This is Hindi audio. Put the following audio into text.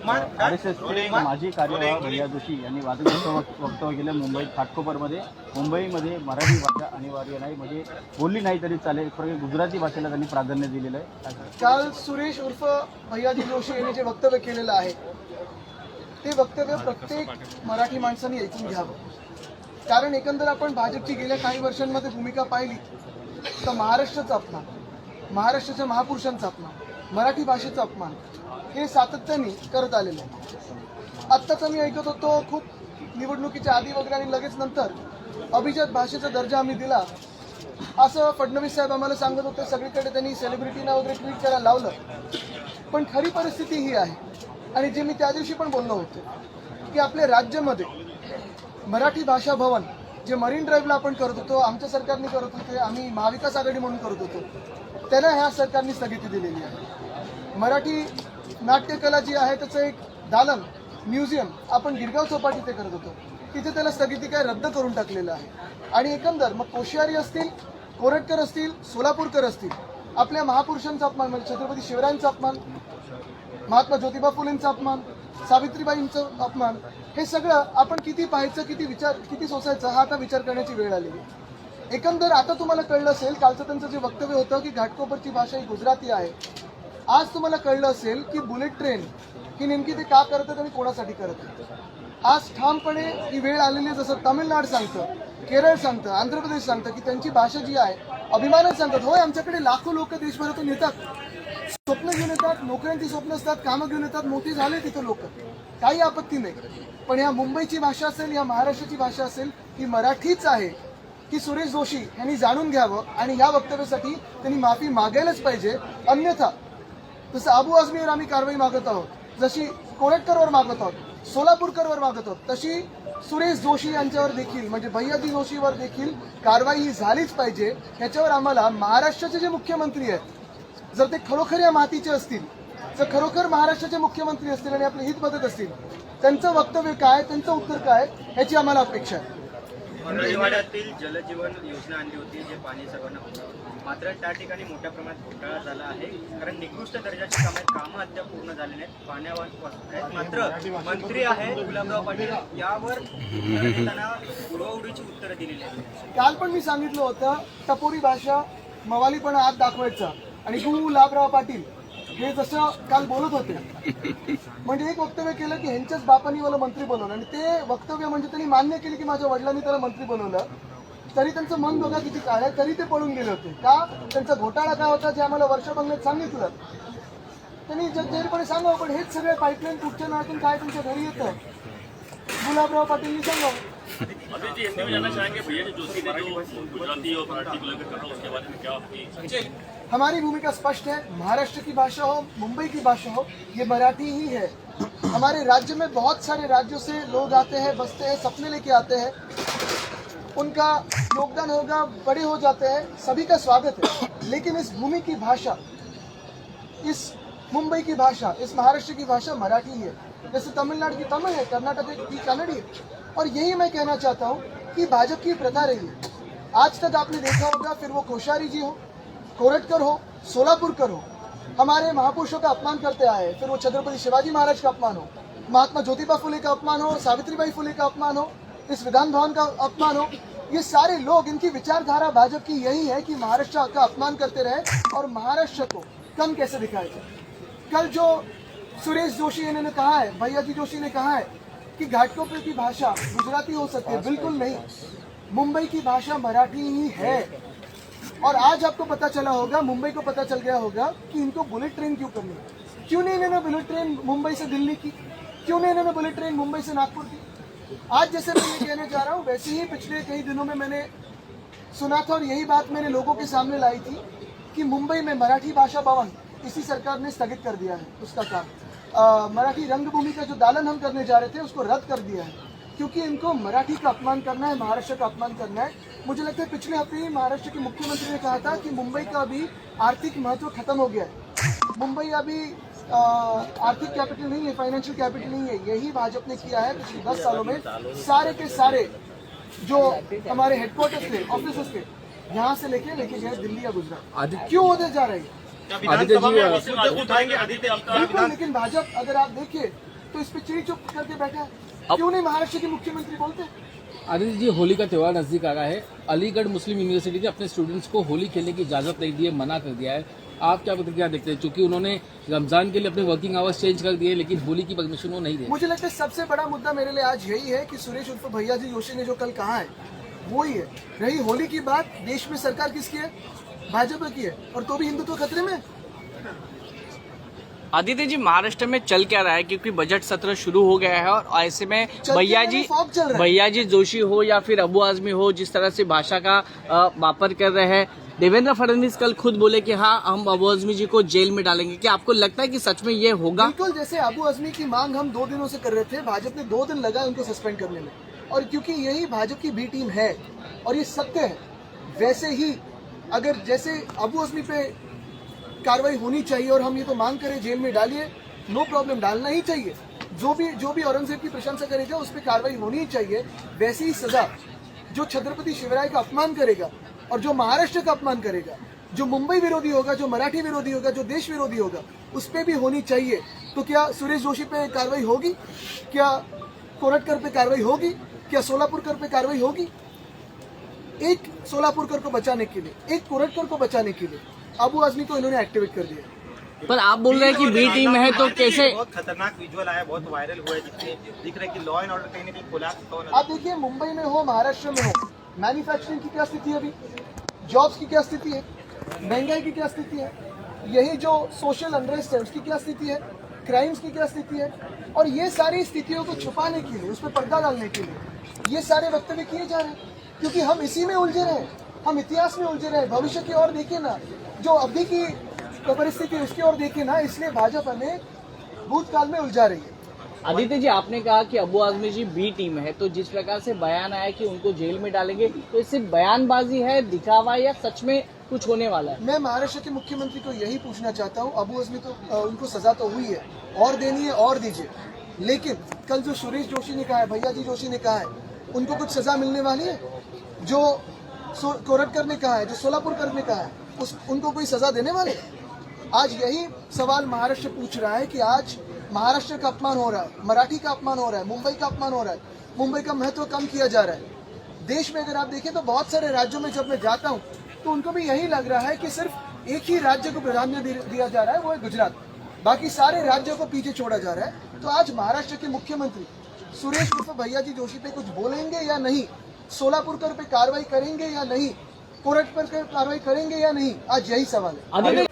RSSचे माजी कार्यवाह भैया जोशी यांनी वादग्रस्त वक्तव्य केलं मुंबईत घाटकोपरमध्ये. मुंबईमध्ये मराठी भाषा अनिवार्य नाही, म्हणजे बोलली नाही तरी चालेल, पण गुजराती भाषेला त्यांनी प्राधान्य दिलेलं आहे. काल सुरेश उर्फ भैयाजी जोशी यांनी जे वक्तव्य केलेलं आहे ते वक्तव्य प्रत्येक मराठी माणसाने ऐकून घ्यावं. कारण एकंदर आपण भाजपची गेल्या काही वर्षांमध्ये भूमिका पाहिली तर महाराष्ट्राचा अपमान, महाराष्ट्राच्या महापुरुषांचा अपमान, मराठी भाषेचा अपमान हे सातत्याने करत आलेलं आहे. आत्ताच आम्ही ऐकत होतो खूप निवडणुकीच्या आधी वगैरे आणि लगेच नंतर अभिजात भाषेचा दर्जा आम्ही दिला असं फडणवीस साहेब आम्हाला सांगत होते. सगळीकडे त्यांनी सेलिब्रिटीना वगैरे ट्विट करायला लावलं. पण खरी परिस्थिती ही आहे आणि जे मी त्या दिवशी पण बोललो होतो की आपल्या राज्यामध्ये मराठी भाषा भवन जे मरीन ड्राईव्हला आपण करत होतो, आमच्या सरकारने करत होते, आम्ही महाविकास आघाडी म्हणून करत होतो, त्याला ह्या सरकारने स्थगिती दिलेली आहे. मराठी नाट्यकला जी आहे त्याचं एक दालन म्युझियम आपण गिरगाव चौपाटी ते करत होतो, तिथे त्याला स्थगिती काय रद्द करून टाकलेलं आहे. आणि एकंदर मग कोश्यारी असतील, कोरटकर असतील, सोलापूरकर असतील, आपल्या महापुरुषांचा अपमान म्हणजे छत्रपती शिवरायांचा अपमान, महात्मा ज्योतिबा फुलेंचा अपमान, सावित्रीबाईंचा अपमान, हे सगळं आपण किती पाहायचं, किती सोसायचं, हा आता विचार करण्याची वेळ आलेली आहे. एकंदर आता तुम्हाला कळलं असेल, कालचं त्यांचं जे वक्तव्य होतं की घाटकोपरची भाषा ही गुजराती आहे, आज तुम्हाला कळलं असेल की बुलेट ट्रेन ही नेमकी ते का करतात आणि कोणासाठी करत आहेत. आज ठामपणे ही वेळ आलेली आहे. जसं तामिळनाडू सांगतं, केरळ सांगतं, आंध्र प्रदेश सांगतं की त्यांची भाषा जी आहे अभिमानाने सांगतात, होय आमच्याकडे लाखो लोक देशभरातून येतात, स्वप्न घेऊन येतात, नोकऱ्यांची स्वप्न असतात, कामं घेऊन येतात, मोठी झाले तिथं लोक, काही आपत्ती नाही. पण या मुंबईची भाषा असेल, या महाराष्ट्राची भाषा असेल, ही मराठीच आहे की सुरेश जोशी यांनी जाणून घ्यावं आणि या वक्तव्यासाठी त्यांनी माफी मागायलाच पाहिजे. अन्यथा जसं अबू आझमीवर आम्ही कारवाई मागत आहोत, जशी कोरटकरवर मागत आहोत, सोलापूरकरवर मागत आहोत, तशी सुरेश जोशी यांच्यावर देखील म्हणजे भैयाजी जोशीवर देखील कारवाई ही झालीच पाहिजे. ह्याच्यावर आम्हाला महाराष्ट्राचे जे मुख्यमंत्री आहेत, जर ते खरोखर या मातीचे असतील, जर खरोखर महाराष्ट्राचे मुख्यमंत्री असतील आणि आपले हित बघत असतील, त्यांचं वक्तव्य काय, त्यांचं उत्तर काय, ह्याची आम्हाला अपेक्षा आहे. मंगळवाड्यातील जलजीवन योजना आणली होती, जे पाणी सर्वांना होतं, मात्र त्या ठिकाणी मोठ्या प्रमाणात घोटाळा झाला आहे. कारण निकृष्ट दर्जाची कामं अद्याप पूर्ण झाले नाहीत, पाण्यावर आहेत. मात्र मंत्री आहेत गुलाबराव पाटील, यावर त्यांना उडवाउडीची उत्तरं दिलेली आहेत. काल पण मी सांगितलं होतं, टपोरी भाषा मवालीपणा आत दाखवायचा आणि गुलाबराव पाटील हे जसं काल बोलत होते, म्हणजे एक वक्तव्य केलं की ह्यांच्याच बापांनी मला मंत्री बनवलं आणि ते वक्तव्य म्हणजे त्यांनी मान्य केले की माझ्या वडिलांनी त्याला मंत्री बनवलं, तरी त्यांचं मन बघा किती काळ आहे, तरी ते पळून गेले होते. का? त्यांचा घोटाळा काय होता जे आम्हाला वर्षभंगात सांगितलं, त्यांनी जाहीरपणे सांगावं. पण हेच सगळे पाईपलाईन कुठच्या नाळातून काय तुमच्या घरी येतं, गुलाबराव पाटीलनी सांगावं. हमारी भूमिका स्पष्ट है, महाराष्ट्र की भाषा हो, मुंबई की भाषा हो, ये मराठी ही है. हमारे राज्य में बहुत सारे राज्यों से लोग आते हैं, बसते हैं, सपने लेके आते हैं, उनका योगदान होगा, बड़े हो जाते हैं, सभी का स्वागत है. लेकिन इस भूमि की भाषा, इस मुंबई की भाषा, इस महाराष्ट्र की भाषा मराठी ही है. जैसे तमिलनाडु की तमिल है, कर्नाटक की कन्नड़ी है. और यही मैं कहना चाहता हूँ कि भाजपा की प्रथा रही है. आज तक आपने देखा होगा, फिर वो कोश्यारी जी हो, कोरटकर हो, सोलापुरकर हो, हमारे महापुरुषों का अपमान करते आए. फिर वो छत्रपति शिवाजी महाराज का अपमान हो, महात्मा ज्योतिबा फुले का अपमान हो, सावित्रीबाई फुले का अपमान हो, इस विधान भवन का अपमान हो, ये सारे लोग, इनकी विचारधारा भाजपा की यही है कि महाराष्ट्र का अपमान करते रहे और महाराष्ट्र को कम कैसे दिखाया जाए. कल जो सुरेश जोशी ने कहा है, भैयाजी जोशी ने कहा है कि घाटकोपर की भाषा गुजराती हो सकती है, बिल्कुल नहीं. मुंबई की भाषा मराठी ही है. और आज आपको पता चला होगा, मुंबई को पता चल गया होगा कि इनको बुलेट ट्रेन क्यों करनी है. क्यों नहीं इन्होंने बुलेट ट्रेन मुंबई से दिल्ली की, क्यों नहीं इन्होंने बुलेट ट्रेन मुंबई से नागपुर की. आज जैसे मैं ये कहने जा रहा हूँ, वैसे ही पिछले कई दिनों में मैंने सुना था और यही बात मैंने लोगों के सामने लाई थी कि मुंबई में मराठी भाषा भवन इसी सरकार ने स्थगित कर दिया है उसका काम. मराठी रंगभूमि का जो दालन हम करने जा रहे थे उसको रद्द कर दिया है, क्योंकि इनको मराठी का अपमान करना है, महाराष्ट्र का अपमान करना है. मुझे लगता है पिछले हफ्ते ही महाराष्ट्र के मुख्यमंत्री ने कहा था कि मुंबई का अभी आर्थिक महत्व खत्म हो गया है. मुंबई अभी आर्थिक कैपिटल नहीं है, फाइनेंशियल कैपिटल नहीं है. यही भाजपा ने किया है पिछले 10 सालों में. सारे के सारे जो हमारे हेडक्वार्टर्स थे, ऑफिस थे, यहाँ से लेके गए दिल्ली या गुजरात. क्यों होते जा रहे हैं? बिल्कुल. लेकिन भाजपा, अगर आप देखिए तो इस पे चिड़ी चुप करके बैठा है। क्यों नहीं महाराष्ट्र के मुख्यमंत्री बोलते? आदित्य जी, होली का त्यौहार नजदीक आ रहा है। अलीगढ़ मुस्लिम यूनिवर्सिटी ने अपने स्टूडेंट्स को होली खेलने की इजाजत नहीं दी है, मना कर दिया है। आप क्या प्रतिक्रिया देखते हैं? क्योंकि उन्होंने रमजान के लिए अपने वर्किंग आवर्स चेंज कर दिए, लेकिन होली की परमिशन वो नहीं दे। मुझे लगता है सबसे बड़ा मुद्दा मेरे लिए आज यही है कि सुरेश उर्फ भैया जी जोशी ने जो कल कहा है वो ही है। रही होली की बात, देश में सरकार किसकी है? भाजपा की है, और तो भी हिंदुत्व खतरे में। आदित्य जी, महाराष्ट्र में चल क्या रहा है? क्योंकि बजट सत्र शुरू हो गया है और ऐसे में भैया जी जोशी हो या फिर अबू आजमी हो, जिस तरह से भाषा का वापर कर रहे हैं। देवेंद्र फडणवीस कल खुद बोले कि हाँ, हम अबू आजमी जी को जेल में डालेंगे। क्या आपको लगता है कि सच में ये होगा? बिल्कुल, जैसे अबू आजमी की मांग हम 2 दिनों से कर रहे थे, भाजपा ने 2 दिन लगा उनको सस्पेंड करने में, और क्योंकि यही भाजपा की बी टीम है और ये सत्य है, वैसे ही अगर जैसे अबू आजमी पे कार्रवाई होनी चाहिए और हम ये तो मांग करें जेल में डालिए, नो प्रॉब्लम, डालना ही चाहिए। जो भी औरंगजेब की प्रशंसा करेगा उस पर कार्रवाई होनी ही चाहिए। वैसी ही सजा जो छत्रपति शिवराय का अपमान करेगा और जो महाराष्ट्र का अपमान करेगा, जो मुंबई विरोधी होगा, जो मराठी विरोधी होगा, जो देश विरोधी होगा, उस पर भी होनी चाहिए। तो क्या सुरेश जोशी पे कार्रवाई होगी? क्या कोरटकर पे कार्रवाई होगी? क्या सोलापुरकर पे कार्रवाई होगी? एक सोलापुरकर को बचाने के लिए, एक कोरटकर को बचाने के लिए अबू आजमी को इन्होंने एक्टिवेट कर दिया। पर आप बोल रहे हैं कि बी टीम है, तो कैसे? बहुत खतरनाक विजुअल आया, बहुत वायरल हुआ है, जिससे दिख रहा है कि लॉ एंड ऑर्डर कहीं ना कहीं कोलैप्स हो। आप देखिए, मुंबई में हो, महाराष्ट्र में हो, मैन्युफैक्चरिंग की क्या स्थिति है अभी, जॉब्स की क्या स्थिति है, महंगाई की क्या स्थिति है, यही जो सोशल अनरेस्ट है उसकी क्या स्थिति है, क्राइम्स की क्या स्थिति है, और ये सारी स्थितियों को छुपाने के लिए, उस पर पर्दा डालने के लिए ये सारे वक्तव्य किए जा रहे हैं। क्योंकि हम इसी में उलझे रहे, हम इतिहास में उलझे रहे, भविष्य की ओर देखिए ना, जो अभी की परिस्थिति उसकी ओर देखिए ना, इसलिए भाजपा में भूतकाल में उलझा रही है। आदित्य जी, आपने कहा कि अबू आजमी जी बी टीम है, तो जिस प्रकार से बयान आया कि उनको जेल में डालेंगे, तो इससे बयानबाजी है, दिखावा, या सच में कुछ होने वाला है? मैं महाराष्ट्र के मुख्यमंत्री को यही पूछना चाहता हूँ, अबू आजमी तो उनको सजा तो हुई है, और देनी है और दीजिए, लेकिन कल जो सुरेश जोशी ने कहा है, भैया जी जोशी ने कहा है, उनको कुछ सजा मिलने वाली है? जो कोरटकर ने कहा है, जो सोलापुरकर ने कहा है, उनको कोई सजा देने वाले? आज यही सवाल महाराष्ट्र पूछ रहा है कि आज महाराष्ट्र का अपमान हो रहा है, मराठी का अपमान हो रहा है, मुंबई का अपमान हो रहा है, मुंबई का महत्व कम किया जा रहा है। देश में अगर आप देखें तो बहुत सारे राज्यों में जब मैं जाता हूं तो उनको भी यही लग रहा है कि सिर्फ एक ही राज्य को प्राधान्य दिया जा रहा है, वो है गुजरात, बाकी सारे राज्यों को पीछे छोड़ा जा रहा है। तो आज महाराष्ट्र के मुख्यमंत्री सुरेश उर्फ भैया जी जोशी पे कुछ बोलेंगे या नहीं, सोलापुरकर पे कार्रवाई करेंगे या नहीं, कोरटकर पे कार्रवाई करेंगे या नहीं, आज यही सवाल है।